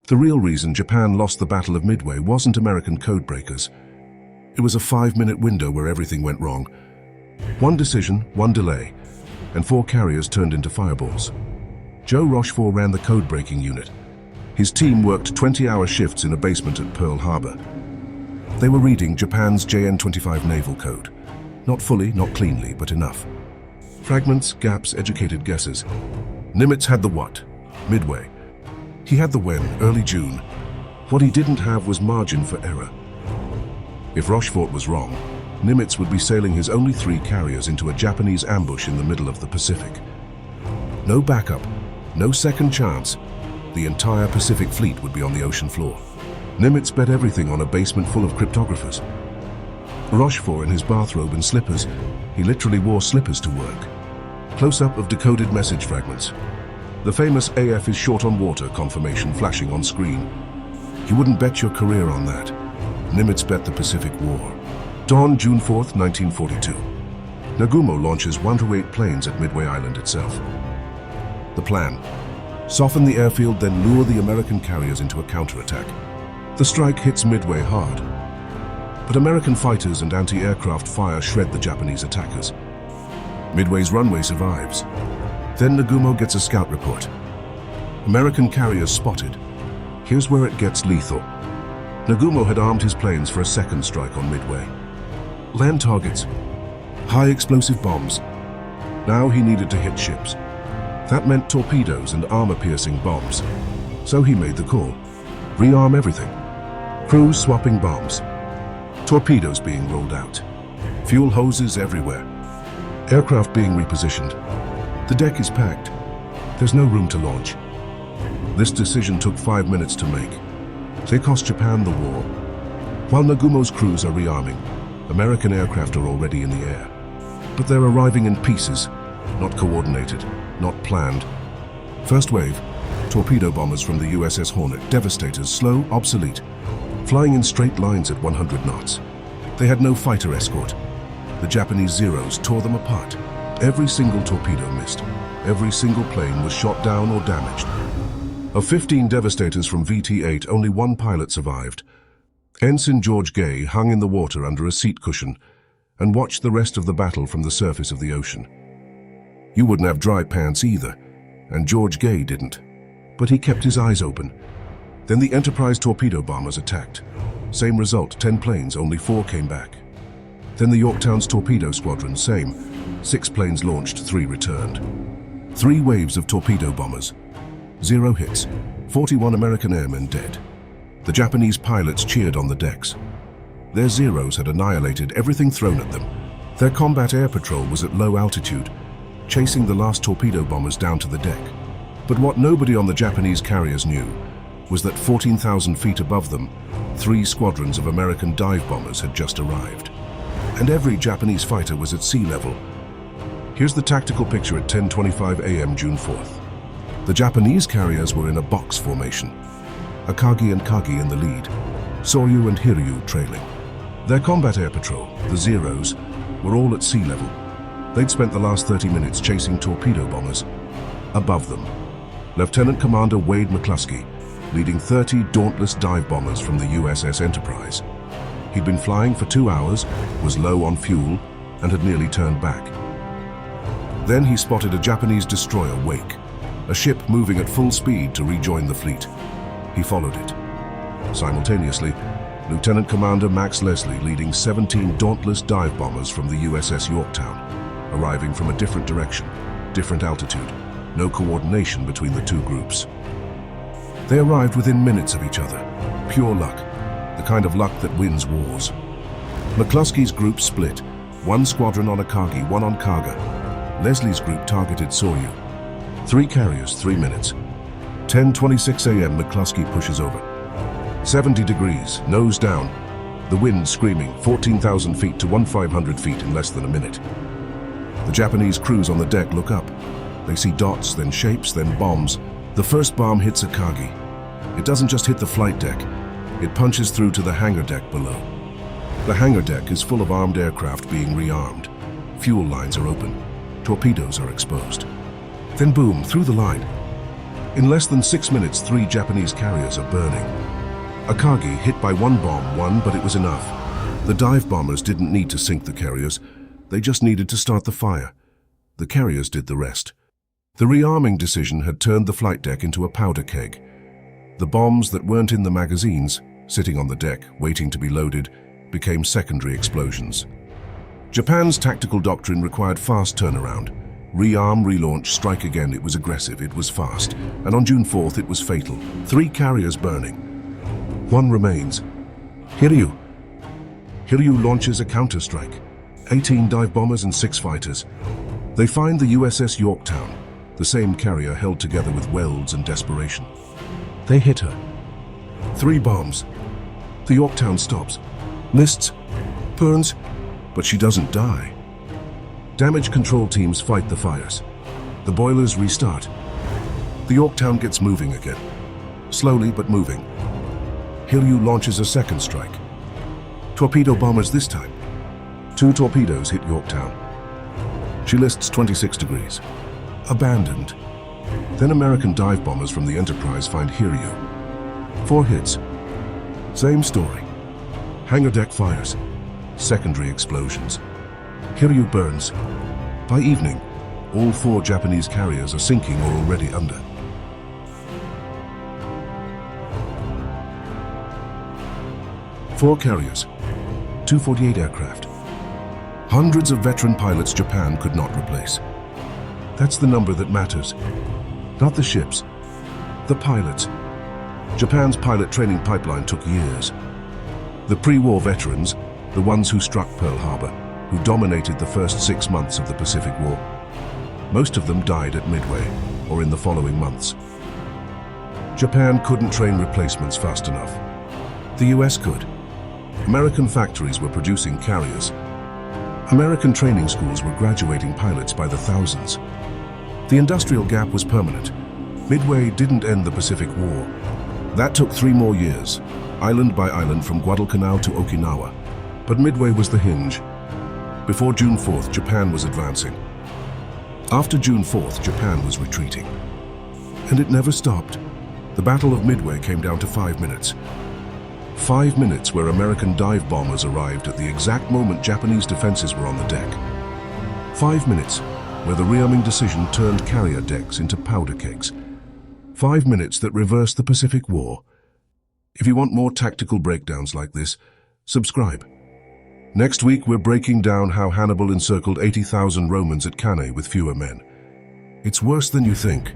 The real reason Japan lost the Battle of Midway wasn't American codebreakers. It was a 5-minute window where everything went wrong. One decision, one delay, and 4 carriers turned into fireballs. Joe Rochefort ran the code-breaking unit. His team worked 20-hour shifts in a basement at Pearl Harbor. They were reading Japan's JN-25 naval code. Not fully, not cleanly, but enough. Fragments, gaps, educated guesses. Nimitz had the what? Midway. He had the when, early June. What he didn't have was margin for error. If Rochefort was wrong, Nimitz would be sailing his only 3 carriers into a Japanese ambush in the middle of the Pacific. No backup, no second chance. The entire Pacific fleet would be on the ocean floor. Nimitz bet everything on a basement full of cryptographers. Rochefort in his bathrobe and slippers, he literally wore slippers to work. Close-up of decoded message fragments. The famous AF is short on water confirmation flashing on screen. You wouldn't bet your career on that. Nimitz bet the Pacific War. Dawn, June 4th, 1942. Nagumo launches 1-8 planes at Midway Island itself. The plan: soften the airfield, then lure the American carriers into a counterattack. The strike hits Midway hard, but American fighters and anti-aircraft fire shred the Japanese attackers. Midway's runway survives. Then Nagumo gets a scout report. American carriers spotted. Here's where it gets lethal. Nagumo had armed his planes for a second strike on Midway. Land targets, high explosive bombs. Now he needed to hit ships. That meant torpedoes and armor-piercing bombs. So he made the call. Rearm everything. Crews swapping bombs. Torpedoes being rolled out. Fuel hoses everywhere. Aircraft being repositioned. The deck is packed. There's no room to launch. This decision took 5 minutes to make. They cost Japan the war. While Nagumo's crews are rearming, American aircraft are already in the air. But they're arriving in pieces, not coordinated, not planned. First wave, torpedo bombers from the USS Hornet, devastators, slow, obsolete, flying in straight lines at 100 knots. They had no fighter escort. The Japanese Zeros tore them apart. Every single torpedo missed. Every single plane was shot down or damaged. Of 15 devastators from VT-8, only 1 pilot survived. Ensign George Gay hung in the water under a seat cushion and watched the rest of the battle from the surface of the ocean. You wouldn't have dry pants either, and George Gay didn't. But he kept his eyes open. Then the Enterprise torpedo bombers attacked. Same result, 10 planes, only 4 came back. Then the Yorktown's torpedo squadron, same. 6 planes launched, 3 returned. 3 waves of torpedo bombers. 0 hits, 41 American airmen dead. The Japanese pilots cheered on the decks. Their Zeros had annihilated everything thrown at them. Their combat air patrol was at low altitude, chasing the last torpedo bombers down to the deck. But what nobody on the Japanese carriers knew was that 14,000 feet above them, 3 squadrons of American dive bombers had just arrived. And every Japanese fighter was at sea level. Here's the tactical picture at 10:25 a.m. June 4th. The Japanese carriers were in a box formation. Akagi and Kaga in the lead, Soryu and Hiryu trailing. Their combat air patrol, the Zeros, were all at sea level. They'd spent the last 30 minutes chasing torpedo bombers. Above them, Lieutenant Commander Wade McCluskey, leading 30 Dauntless dive bombers from the USS Enterprise. He'd been flying for 2 hours, was low on fuel, and had nearly turned back. Then he spotted a Japanese destroyer, Wake, a ship moving at full speed to rejoin the fleet. He followed it. Simultaneously, Lieutenant Commander Max Leslie leading 17 Dauntless dive bombers from the USS Yorktown, arriving from a different direction, different altitude, no coordination between the 2 groups. They arrived within minutes of each other. Pure luck, the kind of luck that wins wars. McCluskey's group split, 1 squadron on Akagi, 1 on Kaga. Leslie's group targeted Soryu. 3 carriers, 3 minutes. 10:26 a.m. McCluskey pushes over. 70 degrees, nose down. The wind screaming, 14,000 feet to 1,500 feet in less than a minute. The Japanese crews on the deck look up. They see dots, then shapes, then bombs. The first bomb hits Akagi. It doesn't just hit the flight deck. It punches through to the hangar deck below. The hangar deck is full of armed aircraft being rearmed. Fuel lines are open. Torpedoes are exposed. Then boom, through the line. In less than 6 minutes, 3 Japanese carriers are burning. Akagi hit by one bomb, but it was enough. The dive bombers didn't need to sink the carriers, they just needed to start the fire. The carriers did the rest. The rearming decision had turned the flight deck into a powder keg. The bombs that weren't in the magazines, sitting on the deck, waiting to be loaded, became secondary explosions. Japan's tactical doctrine required fast turnaround. Rearm, relaunch, strike again. It was aggressive, it was fast. And on June 4th, it was fatal. 3 carriers burning. 1 remains. Hiryu. Hiryu launches a counter-strike. 18 dive bombers and 6 fighters. They find the USS Yorktown, the same carrier held together with welds and desperation. They hit her. 3 bombs. The Yorktown stops. Lists, burns, but she doesn't die. Damage control teams fight the fires. The boilers restart. The Yorktown gets moving again. Slowly but moving. Hiryu launches a second strike. Torpedo bombers this time. 2 torpedoes hit Yorktown. She lists 26 degrees. Abandoned. Then American dive bombers from the Enterprise find Hiryu. 4 hits. Same story. Hangar deck fires. Secondary explosions. Hiryu burns. By evening, all 4 Japanese carriers are sinking or already under. Four carriers, 248 aircraft. Hundreds of veteran pilots Japan could not replace. That's the number that matters. Not the ships, the pilots. Japan's pilot training pipeline took years. The pre-war veterans, the ones who struck Pearl Harbor, who dominated the first 6 months of the Pacific War. Most of them died at Midway, or in the following months. Japan couldn't train replacements fast enough. The US could. American factories were producing carriers. American training schools were graduating pilots by the thousands. The industrial gap was permanent. Midway didn't end the Pacific War. That took 3 more years, island by island from Guadalcanal to Okinawa. But Midway was the hinge. Before June 4th, Japan was advancing. After June 4th, Japan was retreating. And it never stopped. The Battle of Midway came down to 5 minutes. 5 minutes where American dive bombers arrived at the exact moment Japanese defenses were on the deck. 5 minutes where the rearming decision turned carrier decks into powder kegs. 5 minutes that reversed the Pacific War. If you want more tactical breakdowns like this, subscribe. Next week, we're breaking down how Hannibal encircled 80,000 Romans at Cannae with fewer men. It's worse than you think.